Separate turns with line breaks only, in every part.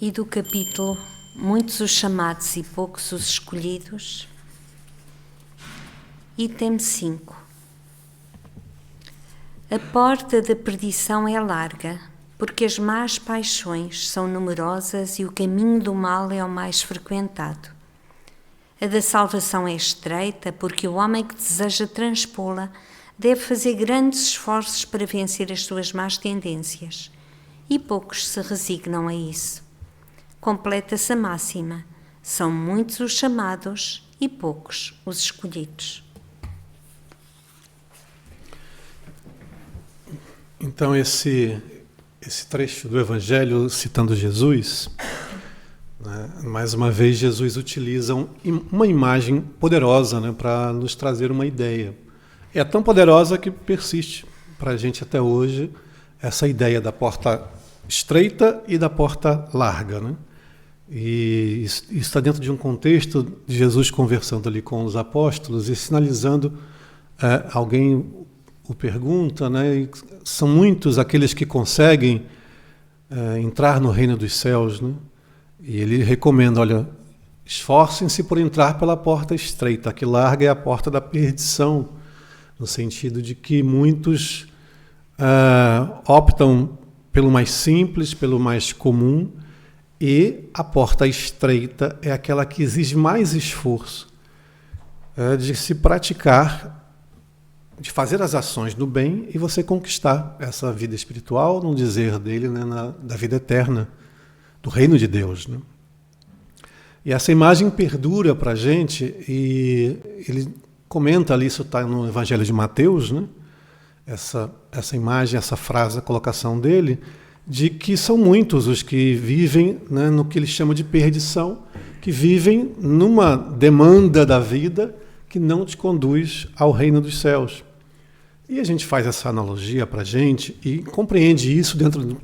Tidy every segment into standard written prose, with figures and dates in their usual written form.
E do capítulo Muitos os chamados e poucos os escolhidos, item 5. A porta da perdição é larga, porque as más paixões são numerosas e o caminho do mal é o mais frequentado. A da salvação é estreita, porque o homem que deseja transpô-la deve fazer grandes esforços para vencer as suas más tendências, e poucos se resignam a isso. Completa-se a máxima: são muitos os chamados e poucos os escolhidos.
Então esse trecho do Evangelho citando Jesus, né, mais uma vez Jesus utiliza uma imagem poderosa, né, para nos trazer uma ideia. É tão poderosa que persiste para a gente até hoje essa ideia da porta estreita e da porta larga, né? E isso está dentro de um contexto de Jesus conversando ali com os apóstolos e sinalizando, alguém o pergunta, né? E são muitos aqueles que conseguem entrar no reino dos céus, né? E ele recomenda, olha, esforcem-se por entrar pela porta estreita, que larga é a porta da perdição, no sentido de que muitos optam pelo mais simples, pelo mais comum, e a porta estreita é aquela que exige mais esforço de se praticar, de fazer as ações do bem e você conquistar essa vida espiritual, no dizer dele, né, da vida eterna, do reino de Deus, né? E essa imagem perdura para a gente, e ele comenta ali, isso está no Evangelho de Mateus, né? Essa imagem, essa frase, a colocação dele, de que são muitos os que vivem, né, no que ele chama de perdição, que vivem numa demanda da vida que não te conduz ao reino dos céus. E a gente faz essa analogia para a gente e compreende isso dentro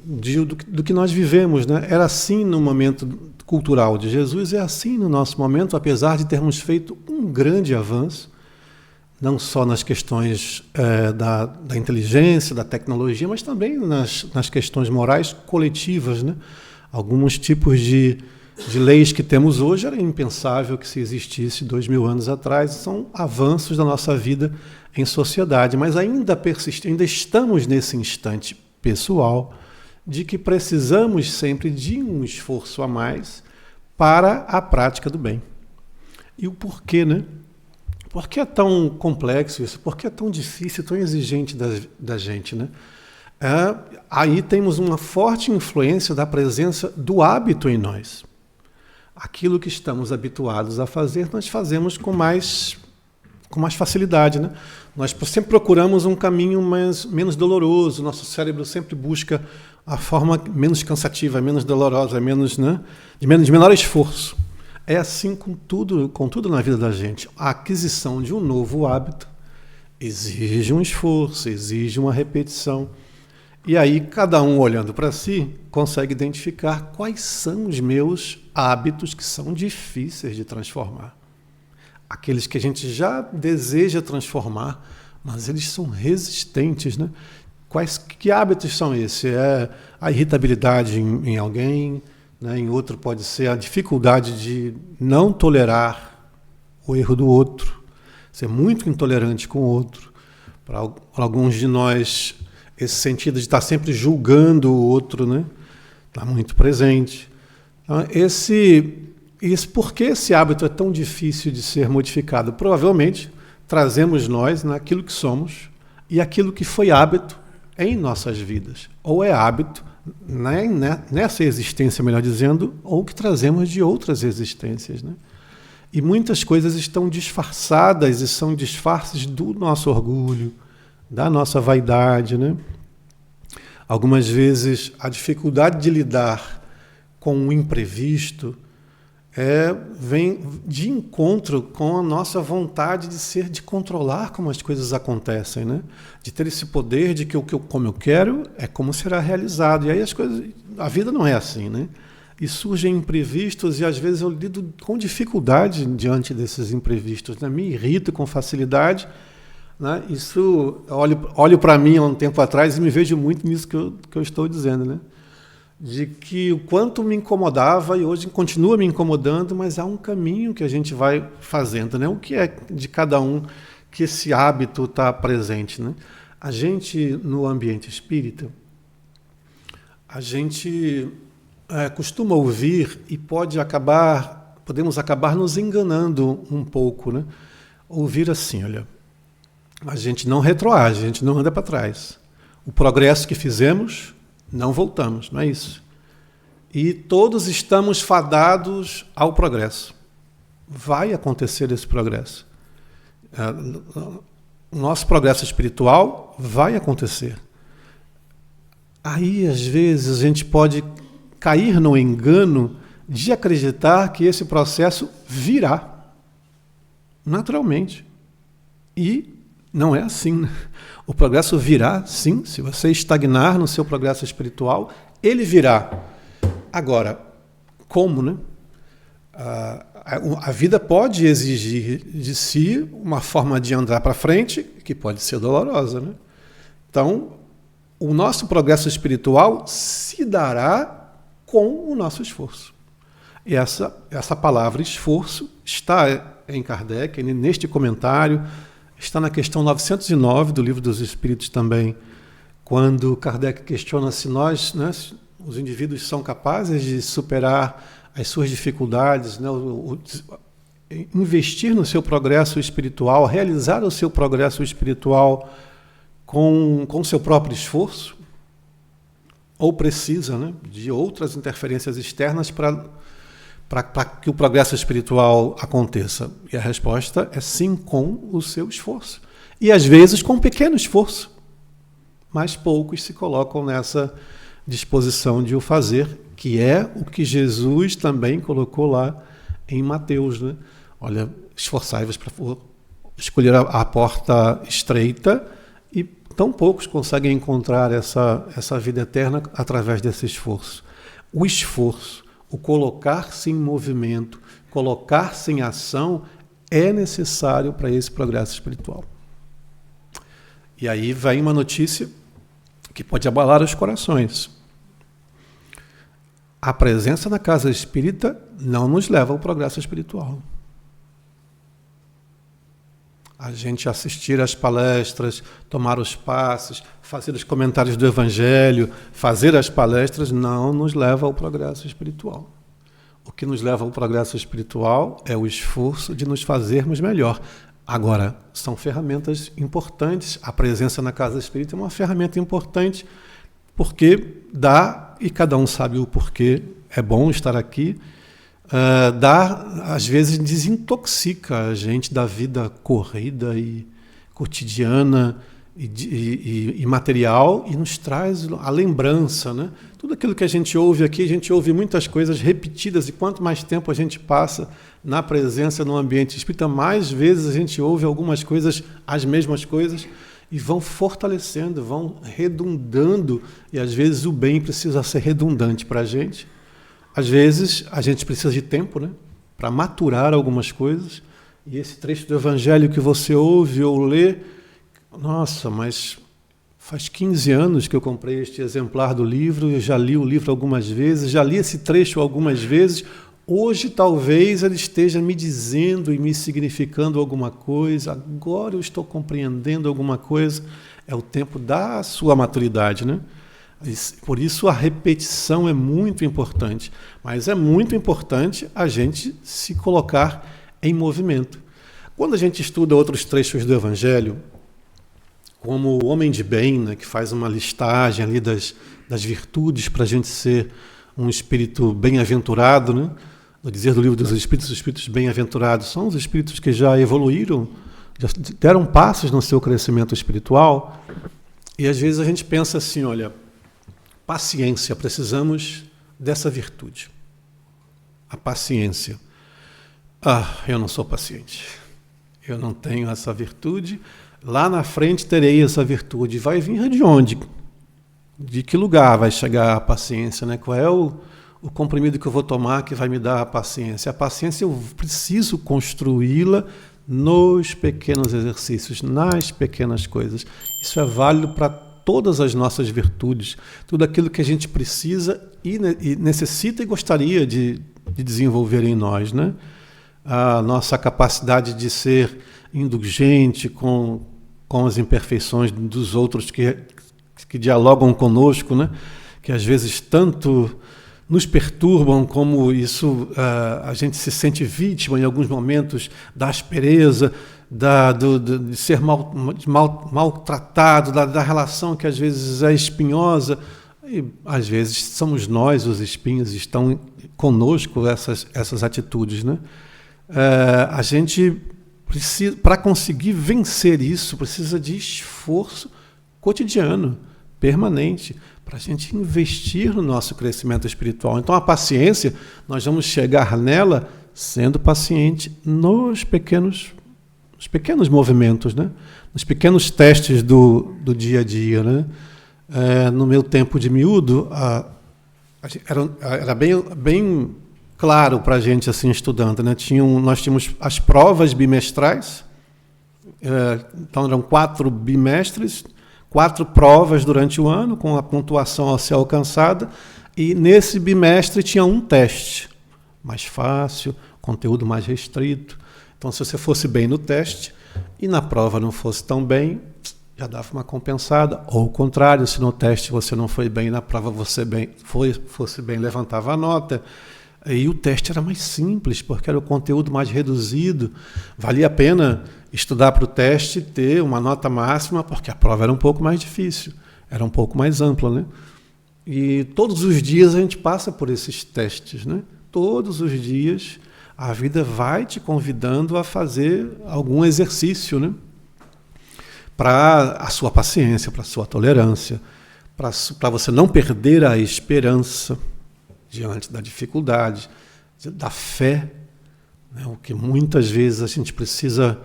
do que nós vivemos, né? Era assim no momento cultural de Jesus, é assim no nosso momento, apesar de termos feito um grande avanço, não só nas questões da inteligência, da tecnologia, mas também nas questões morais coletivas, né? Alguns tipos de leis que temos hoje era impensável que se existisse 2000 anos atrás, são avanços da nossa vida em sociedade, mas ainda estamos nesse instante pessoal de que precisamos sempre de um esforço a mais para a prática do bem. E o porquê, né? Por que é tão complexo isso? Por que é tão difícil, tão exigente da gente, né? Aí temos uma forte influência da presença do hábito em nós. Aquilo que estamos habituados a fazer, nós fazemos com mais facilidade, né? Nós sempre procuramos um caminho menos doloroso, nosso cérebro sempre busca a forma menos cansativa, menos dolorosa, de menor esforço. É assim com tudo na vida da gente. A aquisição de um novo hábito exige um esforço, exige uma repetição. E aí, cada um olhando para si, consegue identificar quais são os meus hábitos que são difíceis de transformar. Aqueles que a gente já deseja transformar, mas eles são resistentes, né? Que hábitos são esses? É a irritabilidade em alguém, né? Em outro pode ser a dificuldade de não tolerar o erro do outro, ser muito intolerante com o outro. Para alguns de nós, esse sentido de estar sempre julgando o outro, né? Está muito presente. Então, por que esse hábito é tão difícil de ser modificado? Provavelmente trazemos nós naquilo que somos e aquilo que foi hábito em nossas vidas. Ou é hábito nessa existência, melhor dizendo, ou que trazemos de outras existências, né? E muitas coisas estão disfarçadas e são disfarces do nosso orgulho, da nossa vaidade, né? Algumas vezes a dificuldade de lidar com o imprevisto vem de encontro com a nossa vontade de controlar como as coisas acontecem, né? De ter esse poder de que como eu quero é como será realizado. E aí a vida não é assim, né? E surgem imprevistos e às vezes eu lido com dificuldade diante desses imprevistos, né? Me irrito com facilidade, né? Isso, olho para mim há um tempo atrás e me vejo muito nisso que eu estou dizendo, né? de que o quanto me incomodava e hoje continua me incomodando, mas há um caminho que a gente vai fazendo, né? O que é de cada um que esse hábito está presente, né? A gente, no ambiente espírita, a gente costuma ouvir e podemos acabar nos enganando um pouco, né? Ouvir assim, olha, a gente não retroage, a gente não anda para trás. O progresso que fizemos, não voltamos, não é isso. E todos estamos fadados ao progresso. Vai acontecer esse progresso. O nosso progresso espiritual vai acontecer. Aí, às vezes, a gente pode cair no engano de acreditar que esse processo virá naturalmente. E não é assim. O progresso virá, sim, se você estagnar no seu progresso espiritual, ele virá. Agora, como, né? A vida pode exigir de si uma forma de andar para frente que pode ser dolorosa, né? Então, o nosso progresso espiritual se dará com o nosso esforço. E essa palavra esforço está em Kardec, neste comentário, está na questão 909 do Livro dos Espíritos também, quando Kardec questiona se nós, né, os indivíduos são capazes de superar as suas dificuldades, né, investir no seu progresso espiritual, realizar o seu progresso espiritual com seu próprio esforço, ou precisa, né, de outras interferências externas para que o progresso espiritual aconteça? E a resposta é sim, com o seu esforço. E às vezes com um pequeno esforço, mas poucos se colocam nessa disposição de o fazer, que é o que Jesus também colocou lá em Mateus, né? Olha, esforçai-vos para escolher a porta estreita, e tão poucos conseguem encontrar essa vida eterna através desse esforço. O esforço, o colocar-se em movimento, colocar-se em ação é necessário para esse progresso espiritual. E aí vem uma notícia que pode abalar os corações. A presença na casa espírita não nos leva ao progresso espiritual. A gente assistir às palestras, tomar os passos, fazer os comentários do Evangelho, fazer as palestras, não nos leva ao progresso espiritual. O que nos leva ao progresso espiritual é o esforço de nos fazermos melhor. Agora, são ferramentas importantes. A presença na casa espírita é uma ferramenta importante, porque dá, e cada um sabe o porquê, é bom estar aqui, às vezes desintoxica a gente da vida corrida e cotidiana e material, e nos traz a lembrança, né? Tudo aquilo que a gente ouve aqui, a gente ouve muitas coisas repetidas, e quanto mais tempo a gente passa na presença no ambiente espírita, mais vezes a gente ouve algumas coisas, as mesmas coisas, e vão fortalecendo, vão redundando, e às vezes o bem precisa ser redundante para a gente. Às vezes a gente precisa de tempo, né, para maturar algumas coisas, e esse trecho do Evangelho que você ouve ou lê, nossa, mas faz 15 anos que eu comprei este exemplar do livro, eu já li o livro algumas vezes, já li esse trecho algumas vezes, hoje talvez ele esteja me dizendo e me significando alguma coisa, agora eu estou compreendendo alguma coisa. É o tempo da sua maturidade, né? Por isso a repetição é muito importante, mas é muito importante a gente se colocar em movimento. Quando a gente estuda outros trechos do Evangelho, como o homem de bem, né, que faz uma listagem ali das virtudes para a gente ser um espírito bem-aventurado, né? No dizer do Livro dos Espíritos, os espíritos bem-aventurados são os espíritos que já evoluíram, já deram passos no seu crescimento espiritual, e às vezes a gente pensa assim, olha, paciência, precisamos dessa virtude. A paciência. Eu não sou paciente. Eu não tenho essa virtude. Lá na frente terei essa virtude. Vai vir de onde? De que lugar vai chegar a paciência, né? Qual é o comprimido que eu vou tomar que vai me dar a paciência? A paciência eu preciso construí-la nos pequenos exercícios, nas pequenas coisas. Isso é válido para todas as nossas virtudes, tudo aquilo que a gente precisa e necessita e gostaria de desenvolver em nós, né? A nossa capacidade de ser indulgente com as imperfeições dos outros que dialogam conosco, né? Que às vezes tanto nos perturbam, como isso a gente se sente vítima em alguns momentos da aspereza, de ser maltratado, da relação que às vezes é espinhosa. E às vezes somos nós os espinhos, estão conosco essas atitudes, né? A gente precisa, para conseguir vencer isso, precisa de esforço cotidiano, permanente, para a gente investir no nosso crescimento espiritual. Então, a paciência, nós vamos chegar nela sendo paciente nos pequenos movimentos, né? Nos pequenos testes do dia a dia, né? No meu tempo de miúdo, era bem claro para a gente, assim, estudando, né? Nós tínhamos as provas bimestrais, então eram 4 bimestres, 4 provas durante o ano, com a pontuação a ser alcançada, e nesse bimestre tinha um teste, mais fácil, conteúdo mais restrito. Então, se você fosse bem no teste e na prova não fosse tão bem, já dava uma compensada. Ou o contrário, se no teste você não foi bem, na prova você fosse bem, levantava a nota. E o teste era mais simples, porque era o conteúdo mais reduzido. Valia a pena estudar para o teste e ter uma nota máxima, porque a prova era um pouco mais difícil, era um pouco mais ampla, né? E todos os dias a gente passa por esses testes, né? Todos os dias a vida vai te convidando a fazer algum exercício, né? Para a sua paciência, para a sua tolerância, para você não perder a esperança diante da dificuldade, da fé, né? O que muitas vezes a gente precisa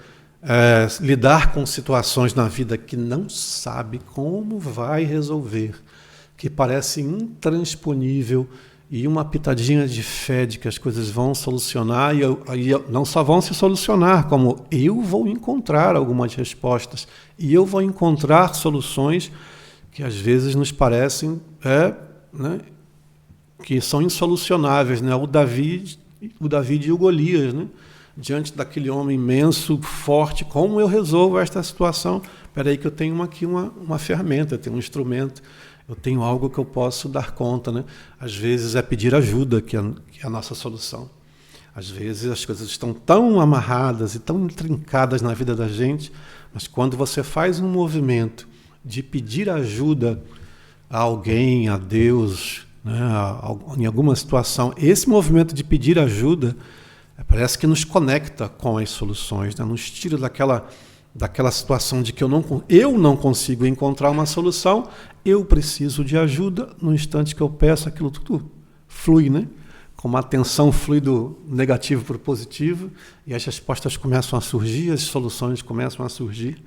lidar com situações na vida que não sabe como vai resolver, que parece intransponível, e uma pitadinha de fé de que as coisas vão solucionar, e não só vão se solucionar, como eu vou encontrar algumas respostas, e eu vou encontrar soluções que às vezes nos parecem né, que são insolucionáveis, né? O Davi e o Golias, né? Diante daquele homem imenso, forte, como eu resolvo esta situação? Espera aí que eu tenho aqui uma ferramenta, eu tenho um instrumento, eu tenho algo que eu posso dar conta, né? Às vezes é pedir ajuda que é a nossa solução. Às vezes as coisas estão tão amarradas e tão intrincadas na vida da gente, mas quando você faz um movimento de pedir ajuda a alguém, a Deus, né, em alguma situação, esse movimento de pedir ajuda parece que nos conecta com as soluções, né? Nos tira daquela situação de que eu não consigo encontrar uma solução, eu preciso de ajuda. No instante que eu peço, aquilo tudo flui, né? Como a atenção flui do negativo para o positivo, e as respostas começam a surgir, as soluções começam a surgir,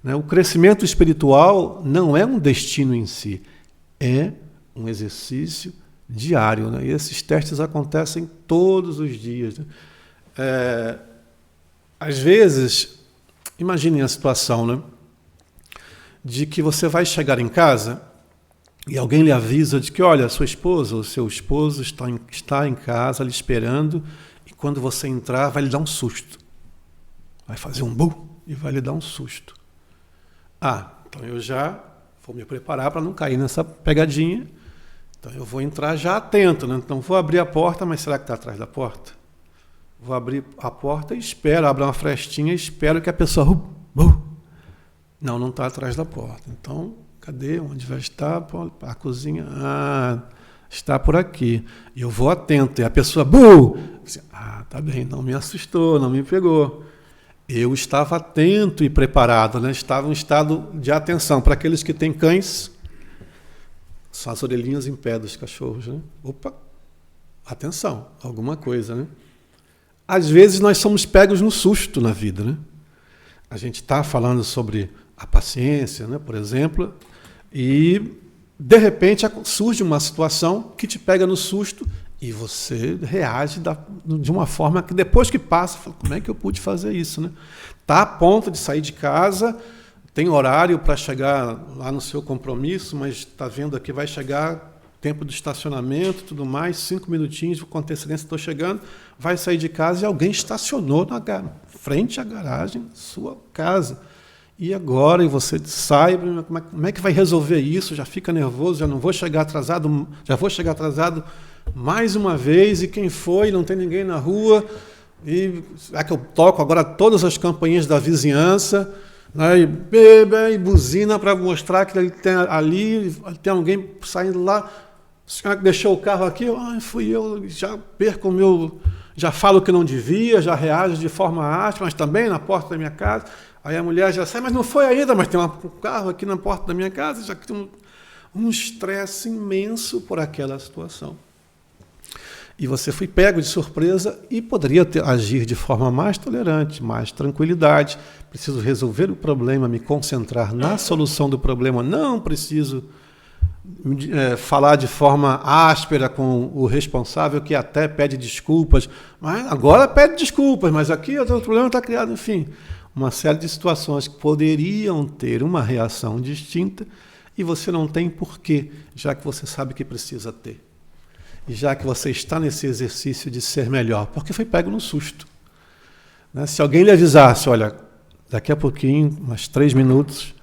né? O crescimento espiritual não é um destino em si, é um exercício diário, né? E esses testes acontecem todos os dias, né? Às vezes, imaginem a situação, né, de que você vai chegar em casa e alguém lhe avisa de que, olha, sua esposa ou seu esposo está em casa lhe esperando, e quando você entrar vai lhe dar um susto. Vai fazer um bum e vai lhe dar um susto. Então eu já vou me preparar para não cair nessa pegadinha. Então eu vou entrar já atento, né? Então vou abrir a porta, mas será que está atrás da porta? Vou abrir a porta e espero, abro uma frestinha e espero que a pessoa... Não está atrás da porta. Então, cadê? Onde vai estar? A cozinha? Está por aqui. E eu vou atento. E a pessoa... tá bem, não me assustou, não me pegou. Eu estava atento e preparado, né? Estava em estado de atenção. Para aqueles que têm cães, são as orelhinhas em pé dos cachorros, né? Opa! Atenção, alguma coisa, né? Às vezes nós somos pegos no susto na vida, né? A gente está falando sobre a paciência, né, por exemplo, e de repente surge uma situação que te pega no susto e você reage de uma forma que depois que passa, fala, como é que eu pude fazer isso, né? Está a ponto de sair de casa, tem horário para chegar lá no seu compromisso, mas está vendo aqui, vai chegar tempo de estacionamento, tudo mais, 5 minutinhos com antecedência, estou chegando, vai sair de casa e alguém estacionou na frente à garagem da sua casa. E agora, e você sai, como é que vai resolver isso? Já fica nervoso, já não vou chegar atrasado, já vou chegar atrasado mais uma vez, e quem foi? Não tem ninguém na rua, e será que eu toco agora todas as campainhas da vizinhança, né, e buzina para mostrar que ali tem alguém saindo lá, o senhor que deixou o carro aqui, fui eu, já perco o meu, já falo que não devia, já reajo de forma áspera, mas também na porta da minha casa. Aí a mulher já sai, mas não foi ainda, mas tem um carro aqui na porta da minha casa, já que tem um estresse imenso por aquela situação. E você foi pego de surpresa e poderia agir de forma mais tolerante, mais tranquilidade. Preciso resolver o problema, me concentrar na solução do problema, não preciso falar de forma áspera com o responsável, que até pede desculpas, mas agora pede desculpas, mas aqui o problema está criado, enfim. Uma série de situações que poderiam ter uma reação distinta e você não tem porquê, já que você sabe que precisa ter. E já que você está nesse exercício de ser melhor, porque foi pego no susto. Né? Se alguém lhe avisasse, olha, daqui a pouquinho, umas 3 minutos,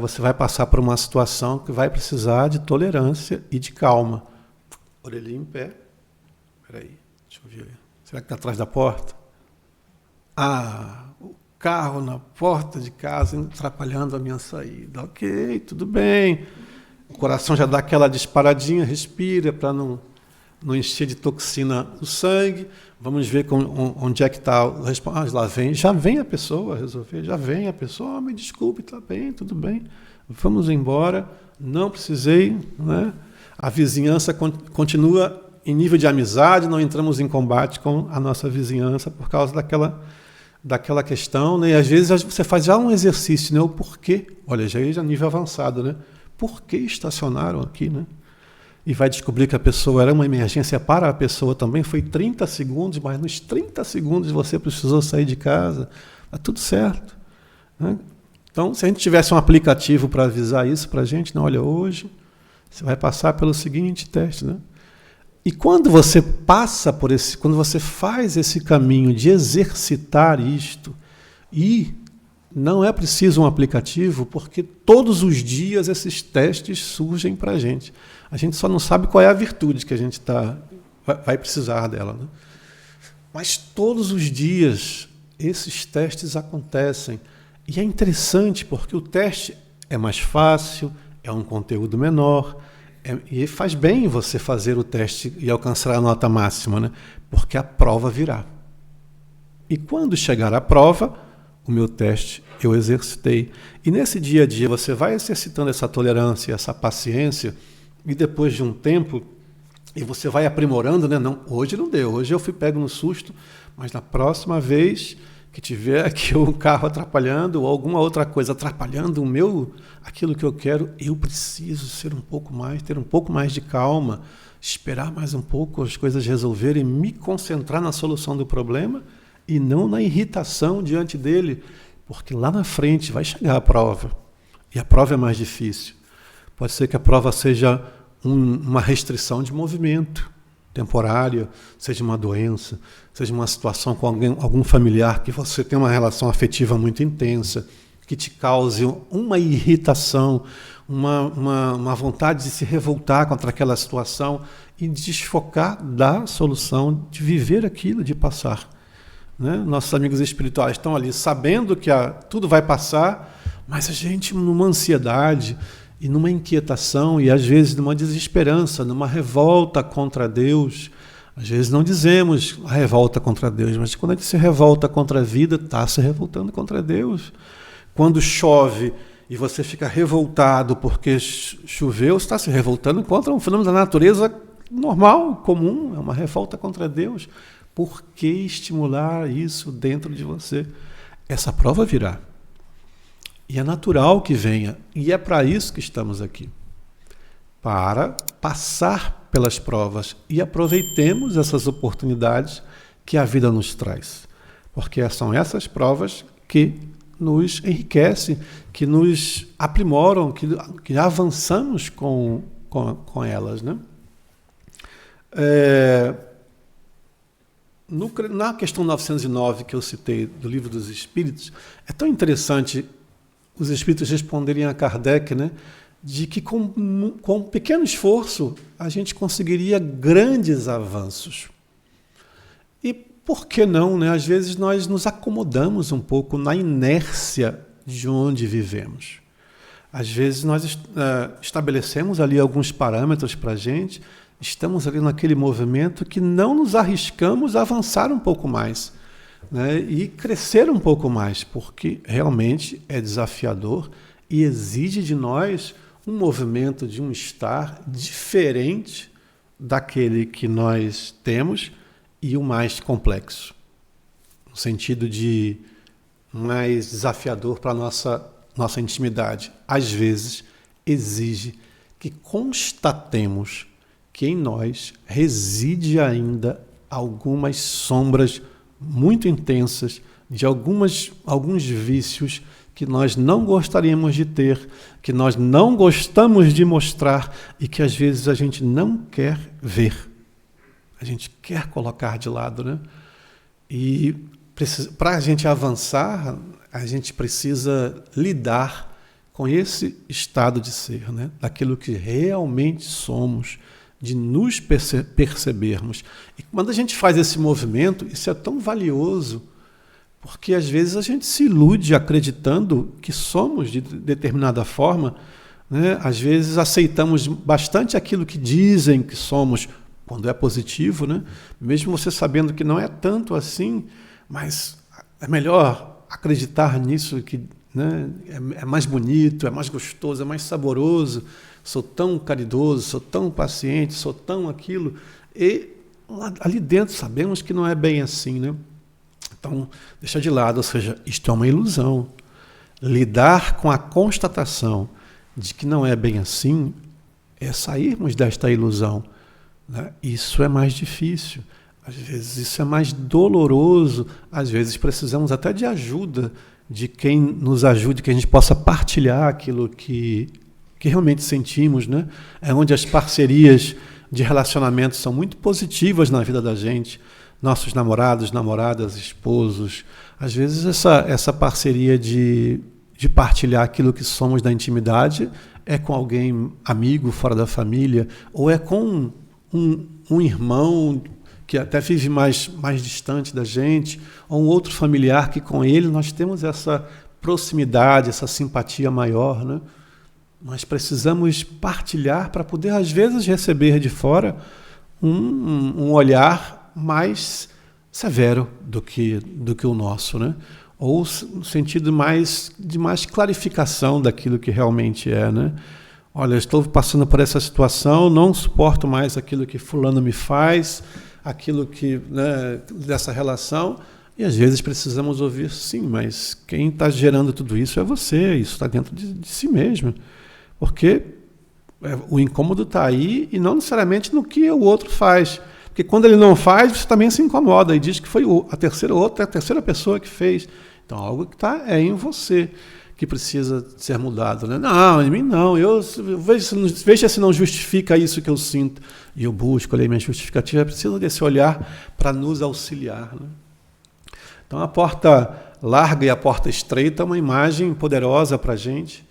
você vai passar por uma situação que vai precisar de tolerância e de calma. Orelhinha em pé. Espera aí, deixa eu ver. Será que está atrás da porta? O carro na porta de casa atrapalhando a minha saída. Ok, tudo bem. O coração já dá aquela disparadinha, respira para não encher de toxina o sangue. Vamos ver onde é que está o responsável. Lá vem, já vem a pessoa resolver, já vem a pessoa, me desculpe, está bem, tudo bem. Vamos embora, não precisei. Né? A vizinhança continua em nível de amizade, não entramos em combate com a nossa vizinhança por causa daquela questão. Né? E às vezes você faz já um exercício, né? O porquê. Olha, já é nível avançado, né? Por que estacionaram aqui, né? E vai descobrir que a pessoa era uma emergência para a pessoa também, foi 30 segundos, mas nos 30 segundos você precisou sair de casa, está tudo certo. Né? Então, se a gente tivesse um aplicativo para avisar isso para a gente, não, olha, hoje você vai passar pelo seguinte teste, né? E quando você passa por quando você faz esse caminho de exercitar isto, e não é preciso um aplicativo, porque todos os dias esses testes surgem para a gente. A gente só não sabe qual é a virtude que a gente vai precisar dela. Né? Mas todos os dias esses testes acontecem. E é interessante porque o teste é mais fácil, é um conteúdo menor, e faz bem você fazer o teste e alcançar a nota máxima, né? Porque a prova virá. E quando chegar a prova, o meu teste eu exercitei. E nesse dia a dia você vai exercitando essa tolerância, essa paciência, e depois de um tempo, e você vai aprimorando, né? Não, hoje não deu, hoje eu fui pego no susto, mas na próxima vez que tiver aqui o carro atrapalhando ou alguma outra coisa atrapalhando aquilo que eu quero, eu preciso ser ter um pouco mais de calma, esperar mais um pouco as coisas resolverem, me concentrar na solução do problema e não na irritação diante dele, porque lá na frente vai chegar a prova, e a prova é mais difícil. Pode ser que a prova seja uma restrição de movimento temporária, seja uma doença, seja uma situação com algum familiar que você tem uma relação afetiva muito intensa, que te cause uma irritação, uma vontade de se revoltar contra aquela situação e desfocar da solução de viver aquilo, de passar. Né? Nossos amigos espirituais estão ali sabendo que tudo vai passar, mas a gente numa ansiedade e numa inquietação e às vezes numa desesperança, numa revolta contra Deus. Às vezes não dizemos a revolta contra Deus, mas quando a gente se revolta contra a vida, está se revoltando contra Deus. Quando chove e você fica revoltado porque choveu, você está se revoltando contra um fenômeno da natureza normal, comum, é uma revolta contra Deus. Por que estimular isso dentro de você? Essa prova virá. E é natural que venha. E é para isso que estamos aqui. Para passar pelas provas. E aproveitemos essas oportunidades que a vida nos traz. Porque são essas provas que nos enriquecem, que nos aprimoram, que avançamos com elas, né? Na questão 909 que eu citei do Livro dos Espíritos, é tão interessante os Espíritos responderem a Kardec, né, de que com pequeno esforço a gente conseguiria grandes avanços. E por que não, né? Às vezes nós nos acomodamos um pouco na inércia de onde vivemos. Às vezes nós estabelecemos ali alguns parâmetros para a gente, estamos ali naquele movimento que não nos arriscamos a avançar um pouco mais, né? E crescer um pouco mais, porque realmente é desafiador e exige de nós um movimento de um estar diferente daquele que nós temos e o mais complexo, no sentido de mais desafiador para a nossa intimidade. Às vezes exige que constatemos que em nós reside ainda algumas sombras muito intensas de alguns vícios que nós não gostaríamos de ter, que nós não gostamos de mostrar e que às vezes a gente não quer ver. A gente quer colocar de lado, né? E para a gente avançar, a gente precisa lidar com esse estado de ser, né? Daquilo que realmente somos, de nos percebermos. E quando a gente faz esse movimento, isso é tão valioso, porque às vezes a gente se ilude acreditando que somos de determinada forma, né? Às vezes aceitamos bastante aquilo que dizem que somos, quando é positivo, né? Mesmo você sabendo que não é tanto assim, mas é melhor acreditar nisso, que, né, é mais bonito, é mais gostoso, é mais saboroso, sou tão caridoso, sou tão paciente, sou tão aquilo, e ali dentro sabemos que não é bem assim, né? Então, deixa de lado, ou seja, isto é uma ilusão. Lidar com a constatação de que não é bem assim é sairmos desta ilusão, né? Isso é mais difícil, às vezes isso é mais doloroso, às vezes precisamos até de ajuda, de quem nos ajude, que a gente possa partilhar aquilo que realmente sentimos, né? É onde as parcerias de relacionamento são muito positivas na vida da gente, nossos namorados, namoradas, esposos. Às vezes essa parceria de partilhar aquilo que somos da intimidade é com alguém amigo, fora da família, ou é com um irmão que até vive mais distante da gente, ou um outro familiar que com ele nós temos essa proximidade, essa simpatia maior, né? Nós precisamos partilhar para poder, às vezes, receber de fora um olhar mais severo do que o nosso, né? Ou no sentido de mais clarificação daquilo que realmente é, né? Olha, eu estou passando por essa situação, não suporto mais aquilo que fulano me faz, aquilo que, né, dessa relação, e às vezes precisamos ouvir, sim, mas quem está gerando tudo isso é você, isso está dentro de si mesmo, porque o incômodo está aí e não necessariamente no que o outro faz, porque quando ele não faz, você também se incomoda e diz que foi a terceira pessoa que fez. Então, algo que está em você, que precisa ser mudado, né? Não, em mim não, eu veja se não justifica isso que eu sinto. E eu busco ali minha justificativa, preciso desse olhar para nos auxiliar, né? Então, a porta larga e a porta estreita é uma imagem poderosa para a gente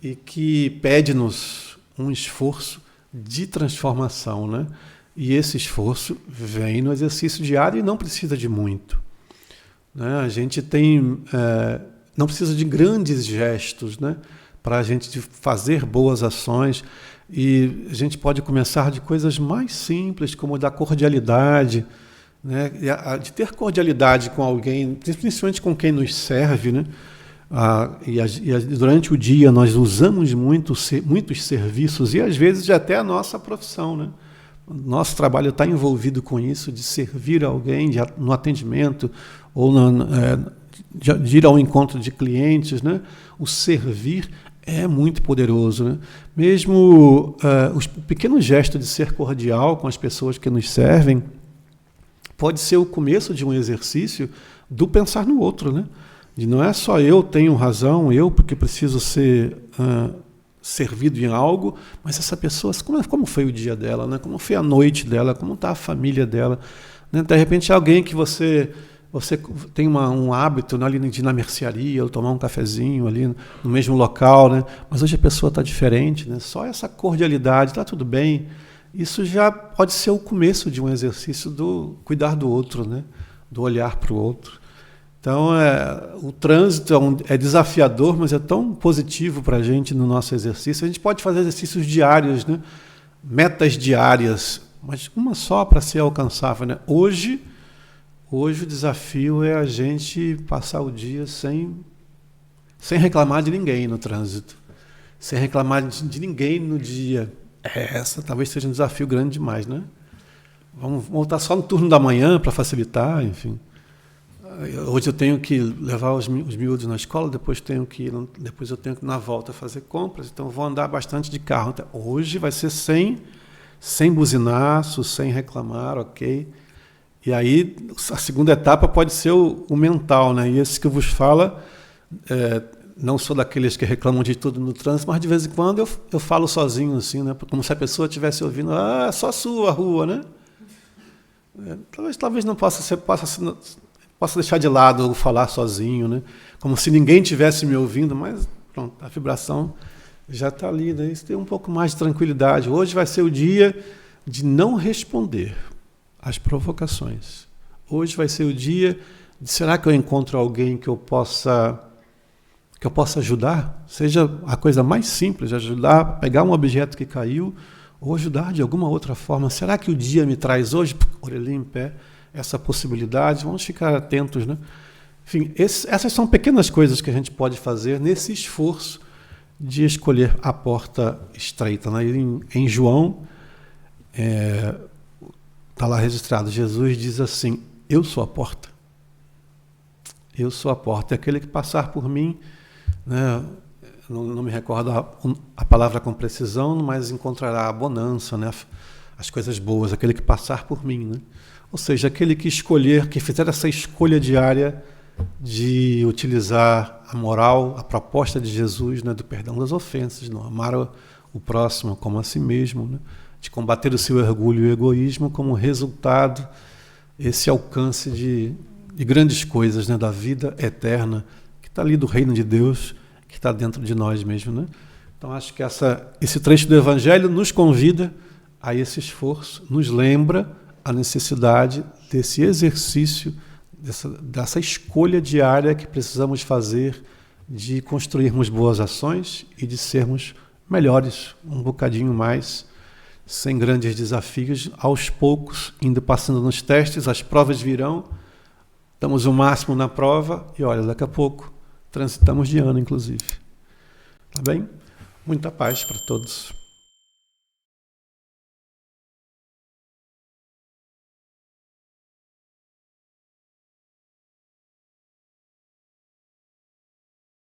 e que pede-nos um esforço de transformação, né? E esse esforço vem no exercício diário e não precisa de muito, né? A gente não precisa de grandes gestos, né, para a gente fazer boas ações, e a gente pode começar de coisas mais simples, como da cordialidade, né, de ter cordialidade com alguém, principalmente com quem nos serve, né? E durante o dia nós usamos muitos serviços e às vezes até a nossa profissão, né? Nosso trabalho está envolvido com isso, de servir alguém no atendimento ou de ir ao encontro de clientes, né? O servir é muito poderoso, né? Mesmo o pequeno gesto de ser cordial com as pessoas que nos servem pode ser o começo de um exercício do pensar no outro, né? de não é só eu tenho razão, eu porque preciso ser servido em algo, mas essa pessoa, como foi o dia dela, né? Como foi a noite dela, como está a família dela. Né? De repente alguém que você tem um hábito, né, ali de ir na mercearia, ou tomar um cafezinho ali no mesmo local, né? Mas hoje a pessoa está diferente, né? Só essa cordialidade, está tudo bem, isso já pode ser o começo de um exercício do cuidar do outro, né? Do olhar para o outro. Então, o trânsito é desafiador, mas é tão positivo para a gente no nosso exercício. A gente pode fazer exercícios diários, né? Metas diárias, mas uma só para ser alcançável. Né? Hoje o desafio é a gente passar o dia sem reclamar de ninguém no trânsito, sem reclamar de ninguém no dia. Essa talvez seja um desafio grande demais, né? Vamos voltar só no turno da manhã para facilitar, enfim. Hoje eu tenho que levar os miúdos na escola, depois eu tenho que ir na volta fazer compras, então vou andar bastante de carro. Então, hoje vai ser sem buzinaço, sem reclamar, ok? E aí a segunda etapa pode ser o mental, né? E esse que eu vos falo, não sou daqueles que reclamam de tudo no trânsito, mas de vez em quando eu falo sozinho, assim, né? Como se a pessoa estivesse ouvindo, é só sua rua, né? Talvez não possa deixar de lado ou falar sozinho, né? Como se ninguém tivesse me ouvindo, mas pronto, a vibração já está ali, né? Isso tem um pouco mais de tranquilidade. Hoje vai ser o dia de não responder às provocações. Hoje vai ser o dia de, será que eu encontro alguém que eu possa ajudar? Seja a coisa mais simples, ajudar a pegar um objeto que caiu ou ajudar de alguma outra forma. Será que o dia me traz hoje, orelhinha em pé, essa possibilidade? Vamos ficar atentos, né? Enfim, essas são pequenas coisas que a gente pode fazer nesse esforço de escolher a porta estreita. Né? Em João, está lá registrado, Jesus diz assim, eu sou a porta. Eu sou a porta. É aquele que passar por mim, né? Não me recordo a palavra com precisão, mas encontrará a bonança, né? As coisas boas, aquele que passar por mim, né? Ou seja, aquele que fizer essa escolha diária de utilizar a moral, a proposta de Jesus, né, do perdão das ofensas, de não amar o próximo como a si mesmo, né, de combater o seu orgulho e o egoísmo, como resultado, esse alcance de grandes coisas, né, da vida eterna, que está ali do reino de Deus, que está dentro de nós mesmos. Né? Então, acho que esse trecho do Evangelho nos convida a esse esforço, nos lembra a necessidade desse exercício, dessa escolha diária que precisamos fazer de construirmos boas ações e de sermos melhores, um bocadinho mais, sem grandes desafios, aos poucos, indo passando nos testes, as provas virão, damos o máximo na prova e, olha, daqui a pouco transitamos de ano, inclusive. Tá bem? Muita paz para todos.